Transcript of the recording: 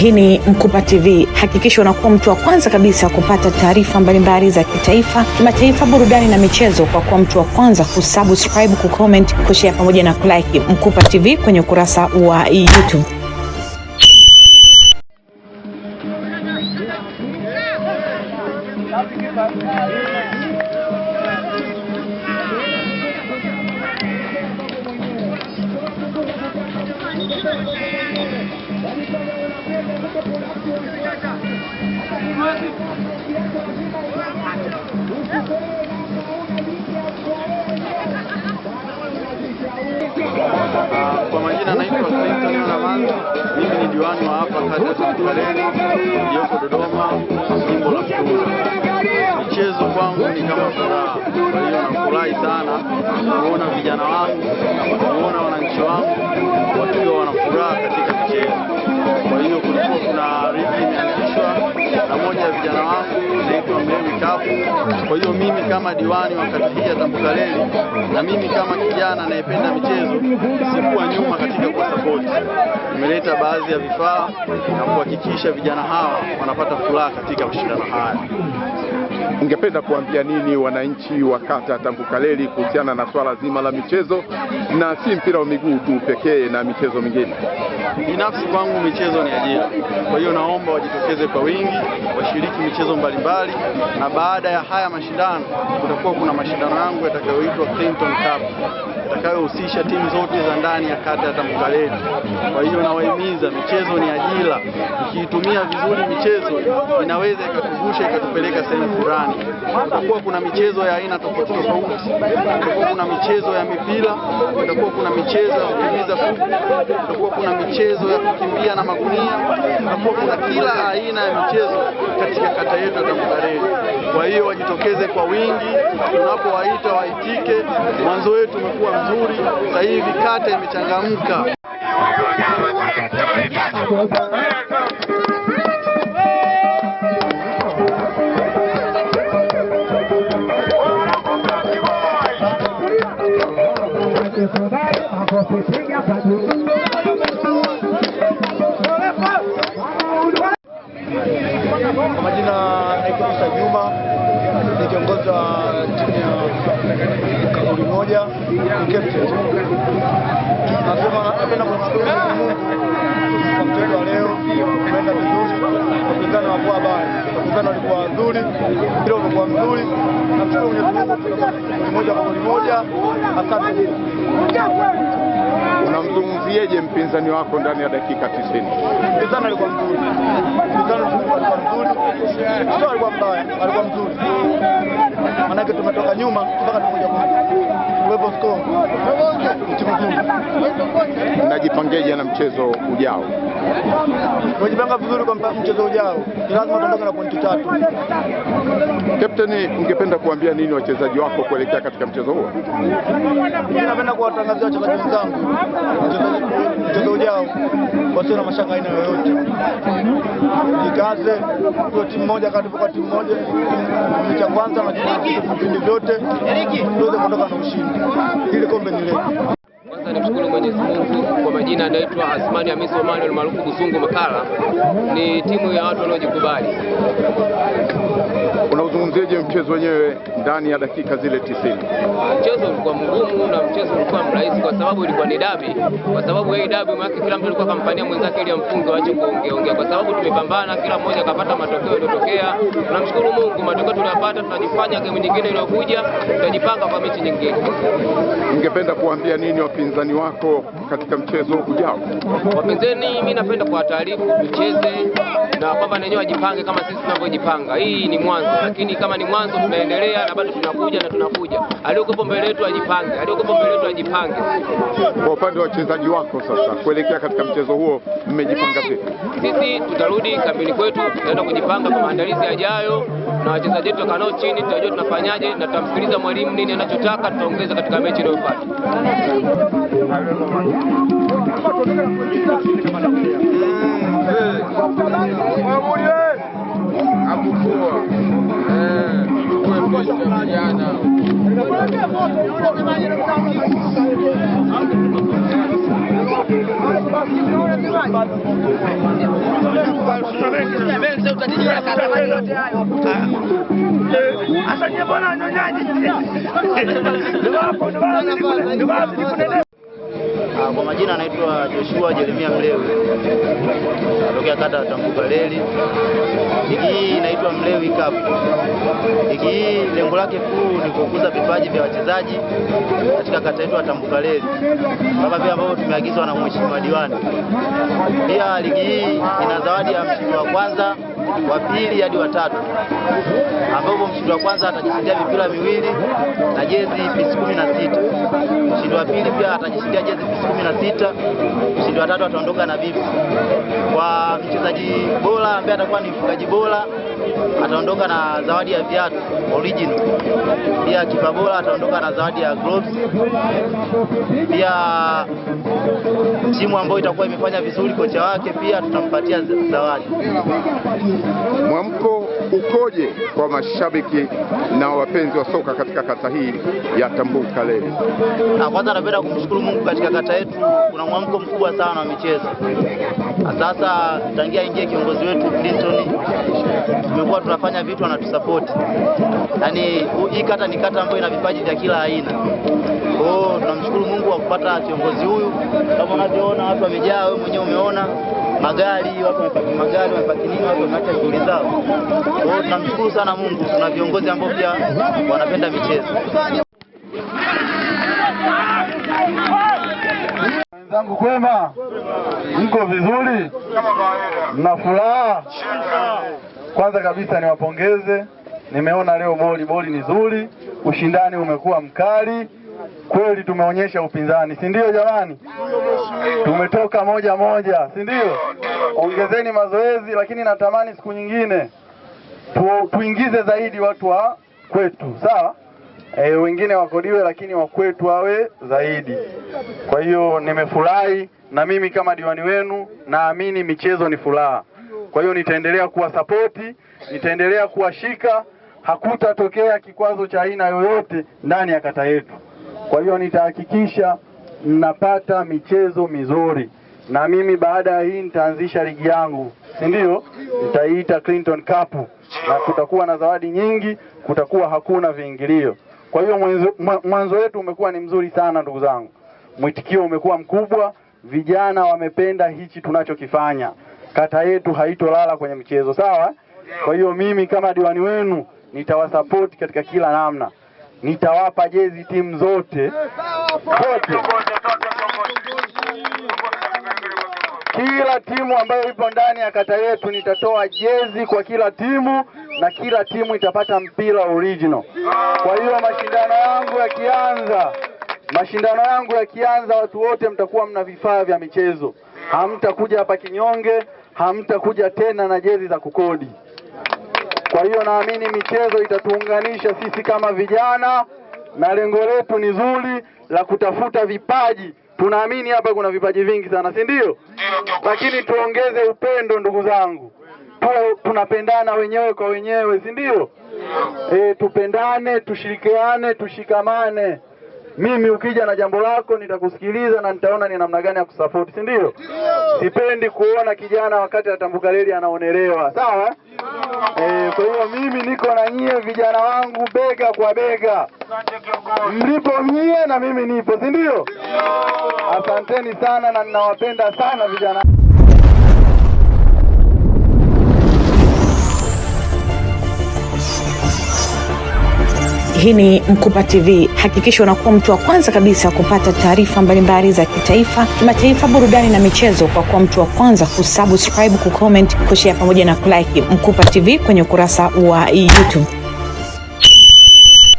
Hii ni Mkupa TV. Hakikisha unakuwa mtu wa kwanza kabisa kupata taarifa mbalimbali za kitaifa, kimataifa, burudani na michezo kwa kuwa mtu wa kwanza kusubscribe, kucomment, kushare pamoja na kulike Mkupa TV kwenye ukurasa wa YouTube. Kwa majina naitwa Clinton Ramadhani. Mimi ni diwani wa hapa kata ya Tambukareli iliyoko Dodoma, jimbo la Mtwara. Michezo kwangu ni kama furaha. Kwa hiyo nafurahi sana kuona vijana wangu, kuona wananchi wangu wakiwa wana furaha katika michezo. Kwa hiyo kulikuwa kuna ligi imeanzishwa na moja ya vijana wangu anaitwa Mlemi Kafu. Kwa hiyo mimi kama diwani wa kata hii ya Tambukareli na mimi kama kijana anayependa michezo sikuwa nyuma katika kwa support. Nimeleta baadhi ya vifaa na kuhakikisha vijana hawa wanapata furaha katika mashindano haya. Ungependa kuambia nini wananchi wa kata ya Tambukareli kuhusiana na swala zima la michezo na si mpira wa miguu tu pekee na michezo mingine? Binafsi kwangu michezo ni ajira. Kwa hiyo naomba wajitokeze kwa wingi, washiriki michezo mbalimbali, na baada ya haya mashindano kutakuwa kuna mashindano yangu yatakayoitwa Clinton Cup yatakayohusisha timu zote za ndani ya kata ya Tambukareli. Kwa hiyo nawahimiza, michezo ni ajira. Ukiitumia vizuri michezo inaweza ikatuvusha ikatupeleka sehemu fulani. Kutakuwa kuna michezo ya aina tofauti tofauti. Kutakuwa kuna michezo ya mipira, kutakuwa kuna michezo ya kukimbiza kuku, kutakuwa kuna michezo ya kukimbia na magunia, kutakuwa kuna kila aina ya michezo katika kata yetu ya Tambukareli. Kwa hiyo wajitokeze kwa wingi, tunapowaita waitike. Mwanzo wetu umekuwa mzuri, sasa hivi kata imechangamka. Kwa majina naitwa Musa Juma, ni kiongozi wa timu ya Kaburi moja, ni captain. Nasema napenda kumshukuru Mungu kwa mchezo wa leo, umeenda vizuri, wapinzani hawakuwa baya, wapinzani walikuwa wazuri, mpira ulikuwa mzuri. Namshukuru Mwenyezi Mungu, Kaburi moja, asante. Unamzungumzieje mpinzani wako ndani ya dakika 90? Mpinzani alikuwa mzuri. Sio alikuwa mbaya, alikuwa mzuri. Manake tumetoka nyuma mpaka tumoja kuwepo score. Timu nzuri. Mnajipangeje na mchezo ujao? Tunajipanga vizuri kwa mchezo ujao. Ni lazima tuondoke na pointi 3. Kapteni, ungependa kuambia nini wachezaji wako kuelekea katika mchezo huo? Mimi napenda kuwatangazia wachezaji wenzangu mchezo ujao wasio na mashaka aina yoyote. Jikaze, kwa timu moja kwa timu moja, ni cha kwanza na vipindi vyote tuweze kutoka na ushindi. Ile kombe ni letu. Kwanza nimshukuru Mwenyezi Mungu. Kwa majina anaitwa Asmani Hamisi Omani maarufu Busungu Makala. Ni timu ya watu wanaojikubali. Unauzungumziaje mchezo wenyewe ndani ya dakika zile 90? Mchezo ulikuwa mgumu na mchezo ulikuwa mrahisi kwa sababu ilikuwa ni dabi. Kwa sababu hii dabi maana kila mtu alikuwa kampania mwenzake ili amfunge waache kuongea. Kwa sababu tumepambana, kila mmoja akapata matokeo yaliyotokea. Tunamshukuru Mungu, matokeo tunayapata, tunajifanya game nyingine inayokuja, tutajipanga kwa mechi nyingine. Ungependa kuambia nini wapinzani wako katika mchezo ujao? Wapinzani, mimi napenda kuwataarifu tucheze na kwamba wenyewe wajipange kama sisi tunavyojipanga. Hii ni mwanzo, lakini kama ni mwanzo tunaendelea na bado tunakuja. Aliyokuwa mbele yetu ajipange. Kwa upande wa wachezaji wako sasa kuelekea katika mchezo huo mmejipanga vipi? Sisi tutarudi kambini kwetu, tutaenda kujipanga kwa maandalizi yajayo na wachezaji wetu tukanao chini, tutajua tunafanyaje na tutamsikiliza mwalimu nini anachotaka, tutaongeza katika mechi inayofuata. Jana Kwa majina anaitwa Joshua Jeremia Mlewi, natokea kata ya Tambukareli. Ligi hii inaitwa Mlewi Cup. Ligi hii lengo lake kuu ni kukuza vipaji vya wachezaji katika kata yetu ya Tambukareli, kama vile ambavyo tumeagizwa na mheshimiwa diwani. Pia ligi hii ina zawadi ya mshindi wa kwanza, wa pili hadi wa tatu, ambapo mshindi wa kwanza atajishindia mipira miwili na jezi pisi 16. Mshindi wa pili pia atajishindia jezi pisi 16. Mshindi wa tatu ataondoka na bibi. Kwa mchezaji bora ambaye atakuwa ni mfungaji bora ataondoka na zawadi ya viatu original. Pia kipa bora ataondoka na zawadi ya gloves. Pia timu ambayo itakuwa imefanya vizuri, kocha wake pia tutampatia zawadi. Mwamko ukoje kwa mashabiki na wapenzi wa soka katika kata hii ya Tambukareli? Kwanza napenda kumshukuru Mungu, katika kata yetu kuna mwamko mkubwa sana wa michezo. Sasa tangia ingie kiongozi wetu Clinton, tumekuwa tunafanya vitu anatusupport. Yaani hii kata ni kata ambayo ina vipaji vya kila aina. Tunamshukuru Mungu kwa kupata kiongozi huyu. Kama unavyoona watu wamejaa, wewe mwenyewe umeona magari, watu wamepaki magari, wamepaki nini, watu wameacha shughuli zao. Tunamshukuru sana Mungu, tuna viongozi ambao pia wanapenda michezo. Wenzangu kwema, mko vizuri? Mna furaha? Kwanza kabisa niwapongeze, nimeona leo boli ni nzuri, ushindani umekuwa mkali. Kweli tumeonyesha upinzani, si ndio jamani? Tumetoka moja, si ndio? Ongezeni mazoezi, lakini natamani siku nyingine tuingize zaidi watu wa kwetu, sawa? Wengine wakodiwe, lakini wa kwetu wawe zaidi. Kwa hiyo nimefurahi, na mimi kama diwani wenu naamini michezo ni furaha. Kwa hiyo nitaendelea kuwa sapoti, nitaendelea kuwashika, hakutatokea kikwazo cha aina yoyote ndani ya kata yetu. Kwa hiyo nitahakikisha mnapata michezo mizuri, na mimi baada ya hii nitaanzisha ligi yangu, si ndio? Nitaiita Clinton Cup, na kutakuwa na zawadi nyingi, kutakuwa hakuna viingilio. Kwa hiyo mwanzo wetu umekuwa ni mzuri sana ndugu zangu, mwitikio umekuwa mkubwa, vijana wamependa hichi tunachokifanya. Kata yetu haitolala kwenye michezo, sawa? Kwa hiyo mimi kama diwani wenu nitawasupport katika kila namna. Nitawapa jezi timu zote. Kila timu ambayo ipo ndani ya kata yetu nitatoa jezi kwa kila timu, na kila timu itapata mpira original. Kwa hiyo mashindano yangu yakianza, watu wote mtakuwa mna vifaa vya michezo. Hamtakuja hapa kinyonge, hamtakuja tena na jezi za kukodi. Kwa hiyo naamini michezo itatuunganisha sisi kama vijana, na lengo letu ni zuri la kutafuta vipaji. Tunaamini hapa kuna vipaji vingi sana, si ndio? Lakini tuongeze upendo ndugu zangu. Tunapendana wenyewe kwa wenyewe, si ndio? Tupendane, tushirikiane, tushikamane. Mimi ukija na jambo lako nitakusikiliza na nitaona ni namna gani ya kusupport, si ndio? Sipendi kuona kijana wakati Tambukareli anaonelewa, sawa? Kwa hiyo mimi niko na nyie vijana wangu bega kwa bega. Mlipo nyie na mimi nipo, si ndio? Asanteni sana na ninawapenda sana vijana. Hii ni Mkupa TV. Hakikisha unakuwa mtu wa kwanza kabisa kupata taarifa mbalimbali za kitaifa, kimataifa, burudani na michezo kwa kuwa mtu wa kwanza kusubscribe, kucomment, kushare pamoja na kulike Mkupa TV kwenye ukurasa wa YouTube.